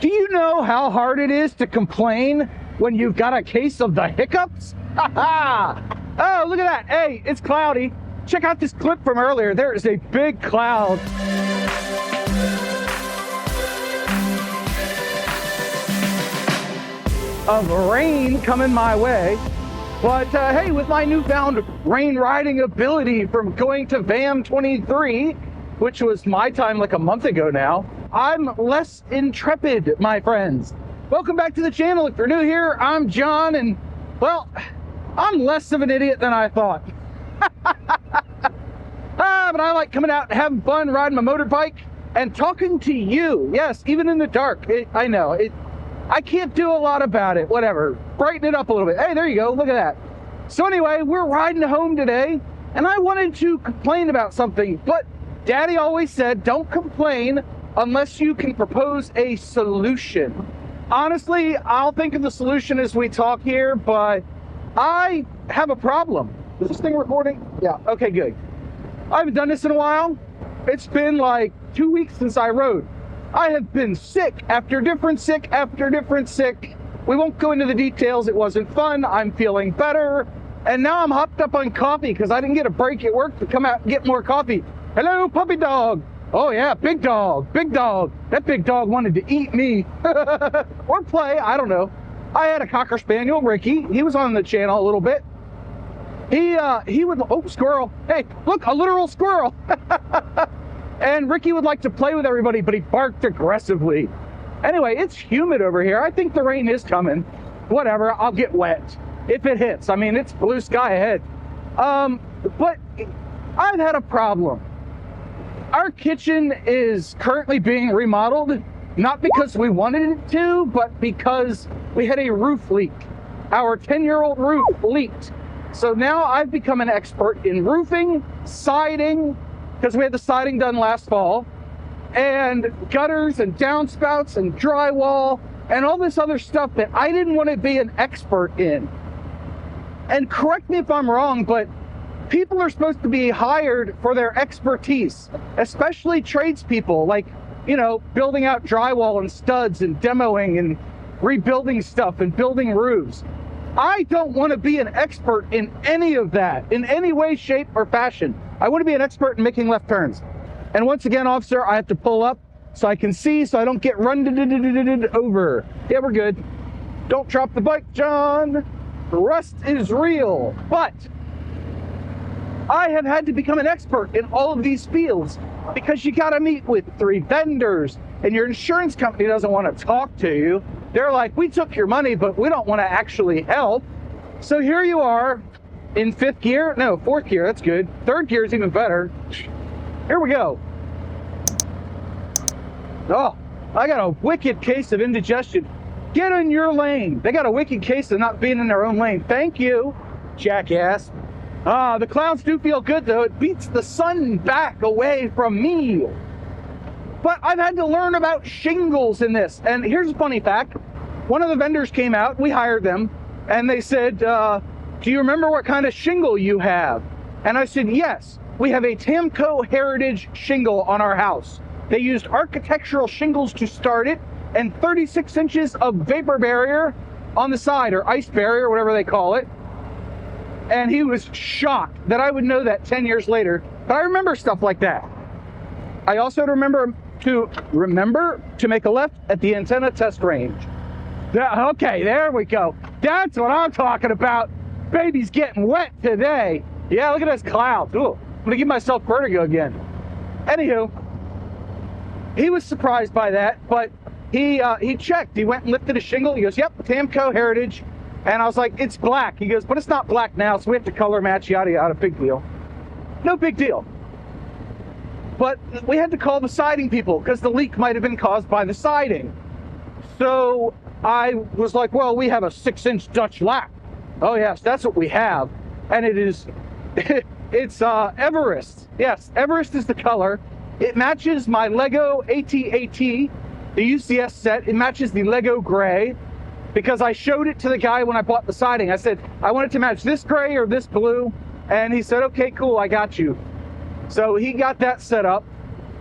Do you know how hard it is to complain when you've got a case of the hiccups? Oh, look at that. Hey, it's cloudy. Check out this clip from earlier. There is a big cloud. Of rain coming my way. But hey, with my newfound rain riding ability from going to VAM 23, which was my time like a month ago now, I'm less intrepid, my friends. Welcome back to the channel. If you're new here, I'm John, and well, I'm less of an idiot than I thought. But I like coming out and having fun, riding my motorbike and talking to you. Yes, even in the dark. I know. I can't do a lot about it. Whatever. Brighten it up a little bit. Hey, there you go. Look at that. So anyway, we're riding home today, and I wanted to complain about something, but Daddy always said, don't complain unless you can propose a solution. Honestly, I'll think of the solution as we talk here, but I have a problem. Is this thing recording? Yeah, okay, good. I haven't done this in a while. It's been like 2 weeks since I rode. I have been sick after different sick after different sick. We won't go into the details. It wasn't fun. I'm feeling better. And now I'm hopped up on coffee because I didn't get a break at work to come out and get more coffee. Hello, puppy dog. Oh yeah, big dog, big dog. That big dog wanted to eat me. Or play, I don't know. I had a Cocker Spaniel, Ricky. He was on the channel a little bit. He would, oh, squirrel. Hey, look, a literal squirrel. And Ricky would like to play with everybody, but he barked aggressively. Anyway, it's humid over here. I think the rain is coming. Whatever, I'll get wet if it hits. I mean, it's blue sky ahead. But I've had a problem. Our kitchen is currently being remodeled, not because we wanted it to, but because we had a roof leak. Our 10-year-old roof leaked. So now I've become an expert in roofing, siding, because we had the siding done last fall, and gutters and downspouts and drywall and all this other stuff that I didn't want to be an expert in. And correct me if I'm wrong, but people are supposed to be hired for their expertise, especially tradespeople, like, you know, building out drywall and studs and demoing and rebuilding stuff and building roofs. I don't want to be an expert in any of that, in any way, shape, or fashion. I want to be an expert in making left turns. And once again, officer, I have to pull up so I can see, so I don't get run over. Yeah, we're good. Don't drop the bike, John. Rust is real. But I have had to become an expert in all of these fields because you got to meet with 3 vendors, and your insurance company doesn't want to talk to you. They're like, we took your money, but we don't want to actually help. So here you are in 5th gear. No, 4th gear. That's good. 3rd gear is even better. Here we go. Oh, I got a wicked case of indigestion. Get in your lane. They got a wicked case of not being in their own lane. Thank you, jackass. The clouds do feel good, though. It beats the sun back away from me. But I've had to learn about shingles in this. And here's a funny fact. One of the vendors came out, we hired them, and they said, do you remember what kind of shingle you have? And I said, yes, we have a Tamco Heritage shingle on our house. They used architectural shingles to start it, and 36 inches of vapor barrier on the side, or ice barrier, whatever they call it. And he was shocked that I would know that 10 years later. But I remember stuff like that. I also remember to make a left at the antenna test range. Okay, there we go. That's what I'm talking about. Baby's getting wet today. Yeah, look at this cloud. Ooh, I'm gonna give myself vertigo again. Anywho, he was surprised by that, but he checked. He went and lifted a shingle. He goes, yep, Tamco Heritage. And I was like, it's black. He goes, but it's not black now, so we have to color match, yada, yada, big deal. No big deal. But we had to call the siding people because the leak might have been caused by the siding. So I was like, well, we have a 6-inch Dutch lack. Oh yes, that's what we have. And it is, it's Everest. Yes, Everest is the color. It matches my Lego AT-AT, the UCS set. It matches the Lego gray because I showed it to the guy when I bought the siding. I said, I want it to match this gray or this blue. And he said, okay, cool, I got you. So he got that set up.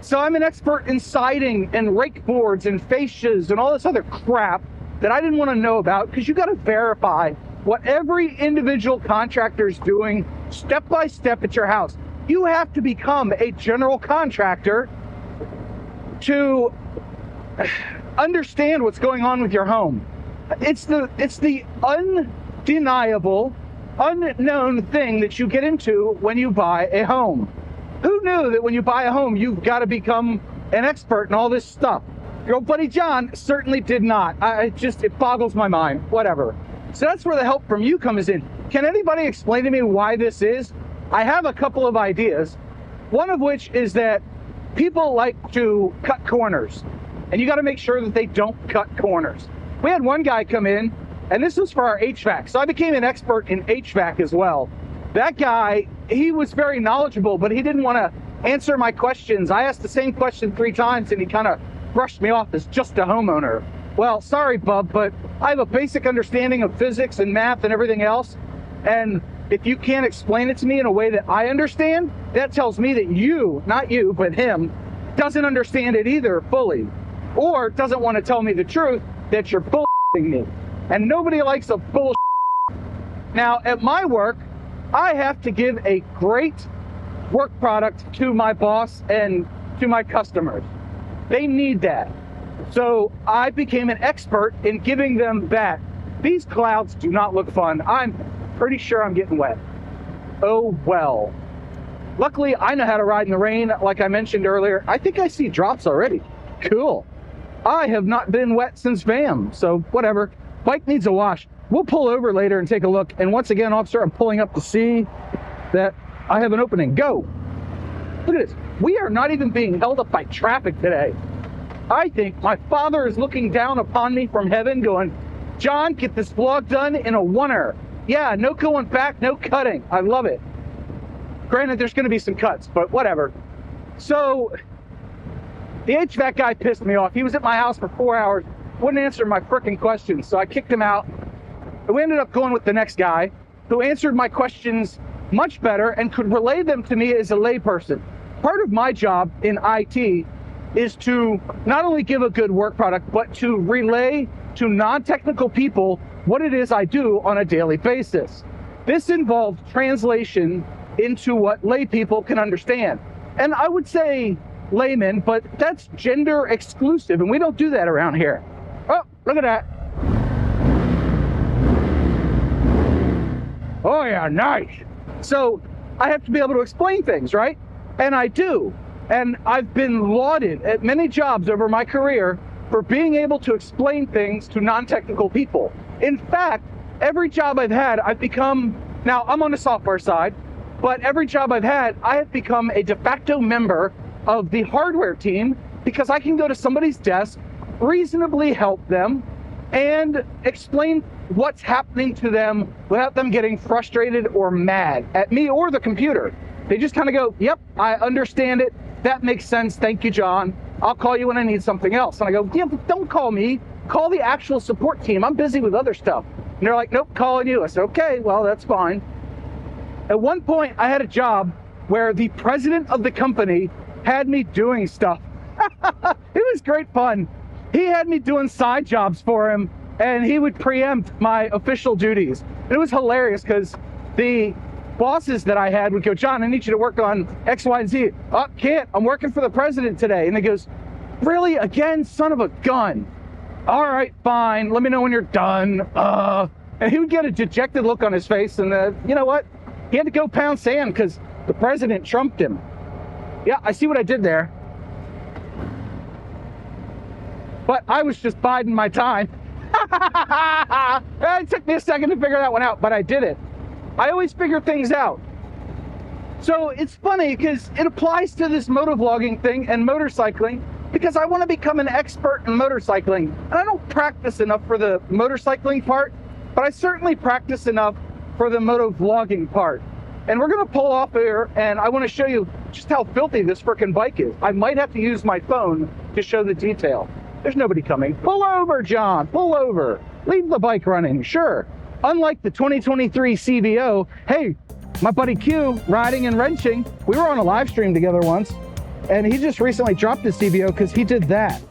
So I'm an expert in siding and rake boards and fascias and all this other crap that I didn't want to know about, because you got to verify what every individual contractor is doing step by step at your house. You have to become a general contractor to understand what's going on with your home. It's the undeniable, unknown thing that you get into when you buy a home. Who knew that when you buy a home, you've got to become an expert in all this stuff? Your old buddy John certainly did not. It boggles my mind. Whatever. So that's where the help from you comes in. Can anybody explain to me why this is? I have a couple of ideas. One of which is that people like to cut corners, and you got to make sure that they don't cut corners. We had one guy come in, and this was for our HVAC. So I became an expert in HVAC as well. That guy, he was very knowledgeable, but he didn't want to answer my questions. I asked the same question 3 times, and he kind of brushed me off as just a homeowner. Well, sorry, bub, but I have a basic understanding of physics and math and everything else. And if you can't explain it to me in a way that I understand, that tells me that you, not you, but him, doesn't understand it either fully. Or doesn't want to tell me the truth that you're bullshitting me. And nobody likes a bullshit. Now, at my work, I have to give a great work product to my boss and to my customers. They need that. So I became an expert in giving them that. These clouds do not look fun. I'm pretty sure I'm getting wet. Oh well. Luckily, I know how to ride in the rain, like I mentioned earlier. I think I see drops already. Cool. I have not been wet since VAM, so whatever. Bike needs a wash. We'll pull over later and take a look. And once again, officer, I'm pulling up to see that I have an opening. Go. Look at this. We are not even being held up by traffic today. I think my father is looking down upon me from heaven going, John, get this vlog done in a oneer. Yeah, no going back, no cutting. I love it. Granted, there's going to be some cuts, but whatever. So the HVAC guy pissed me off. He was at my house for 4 hours, wouldn't answer my frickin' questions, so I kicked him out. We ended up going with the next guy who answered my questions much better and could relay them to me as a layperson. Part of my job in IT is to not only give a good work product, but to relay to non-technical people what it is I do on a daily basis. This involves translation into what lay people can understand. And I would say layman, but that's gender exclusive, and we don't do that around here. Oh, look at that. Oh yeah, nice. So I have to be able to explain things, right? And I do. And I've been lauded at many jobs over my career for being able to explain things to non-technical people. In fact, every job I've had, I've become, now I'm on the software side, but every job I've had, I have become a de facto member of the hardware team because I can go to somebody's desk, reasonably help them, and explain what's happening to them without them getting frustrated or mad at me or the computer. They just kind of go, yep, I understand it. That makes sense. Thank you, John. I'll call you when I need something else. And I go, yeah, but don't call me. Call the actual support team. I'm busy with other stuff. And they're like, nope, calling you. I said, okay, well, that's fine. At one point, I had a job where the president of the company had me doing stuff. It was great fun. He had me doing side jobs for him, and he would preempt my official duties. And it was hilarious because the bosses that I had would go, John, I need you to work on X, Y, and Z. Oh, can't. I'm working for the president today. And he goes, really? Again? Son of a gun. All right, fine. Let me know when you're done. And he would get a dejected look on his face. And you know what? He had to go pound sand because the president trumped him. Yeah, I see what I did there. But I was just biding my time. It took me a second to figure that one out, but I did it. I always figure things out. So it's funny because it applies to this motovlogging thing and motorcycling because I want to become an expert in motorcycling. And I don't practice enough for the motorcycling part, but I certainly practice enough for the motovlogging part. And we're going to pull off here, and I want to show you just how filthy this frickin' bike is. I might have to use my phone to show the detail. There's nobody coming. Pull over, John. Pull over. Leave the bike running. Sure. Unlike the 2023 CVO, hey, my buddy Q, riding and wrenching, we were on a live stream together once. And he just recently dropped his CVO because he did that.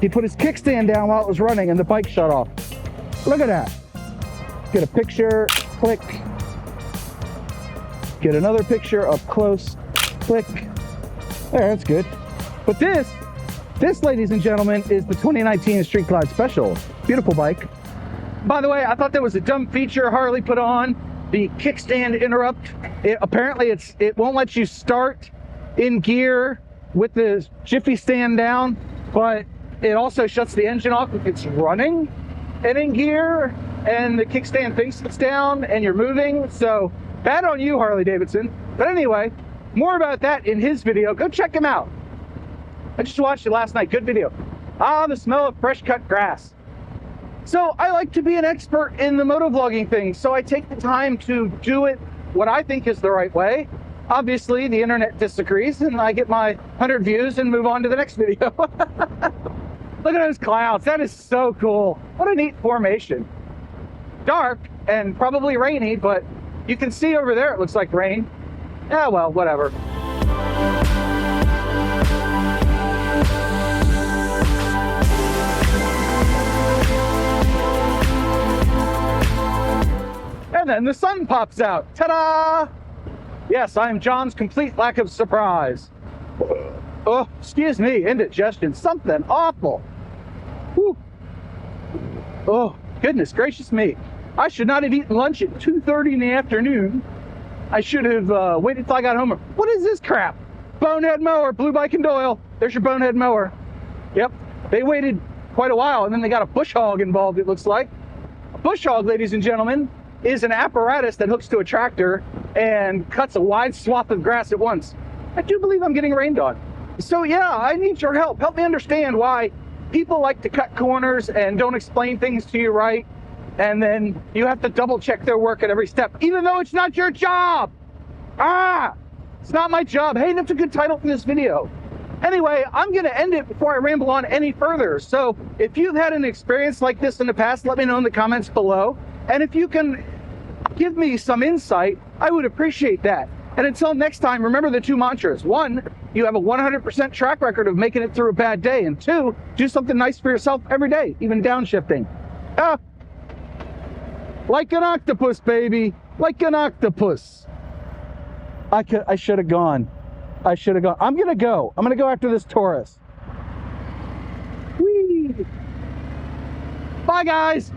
He put his kickstand down while it was running and the bike shut off. Look at that. Get a picture, click. Get another picture up close, click. There, that's good. But this, ladies and gentlemen, is the 2019 Street Glide Special. Beautiful bike. By the way, I thought that was a dumb feature Harley put on, the kickstand interrupt. Apparently it won't let you start in gear with the jiffy stand down, but it also shuts the engine off if it's running and in gear, and the kickstand thinks it's down and you're moving. So bad on you, Harley Davidson. But anyway, more about that in his video. Go check him out. I just watched it last night. Good video. Ah, the smell of fresh cut grass. So I like to be an expert in the motovlogging thing, so I take the time to do it what I think is the right way. Obviously, the internet disagrees, and I get my 100 views and move on to the next video. Look at those clouds. That is so cool. What a neat formation. Dark and probably rainy, but you can see over there it looks like rain. Yeah, well, whatever. And then the sun pops out. Ta-da! Yes, I am John's complete lack of surprise. Oh, excuse me, indigestion. Something awful. Whew. Oh, goodness gracious me. I should not have eaten lunch at 2:30 in the afternoon. I should have waited till I got home. What is this crap? Bonehead mower, Blue Bike and Doyle. There's your bonehead mower. Yep, they waited quite a while, and then they got a bush hog involved, it looks like. A bush hog, ladies and gentlemen, is an apparatus that hooks to a tractor and cuts a wide swath of grass at once. I do believe I'm getting rained on. So yeah, I need your help. Help me understand why people like to cut corners and don't explain things to you right, and then you have to double check their work at every step, even though it's not your job. It's not my job. Hey, that's a good title for this video. Anyway, I'm gonna end it before I ramble on any further. So if you've had an experience like this in the past, let me know in the comments below. And if you can give me some insight, I would appreciate that. And until next time, remember the two mantras. 1, you have a 100% track record of making it through a bad day. And 2, do something nice for yourself every day, even downshifting. Like an octopus, baby. Like an octopus. I should have gone. I should have gone. I'm going to go. I'm going to go after this Taurus. Whee! Bye, guys.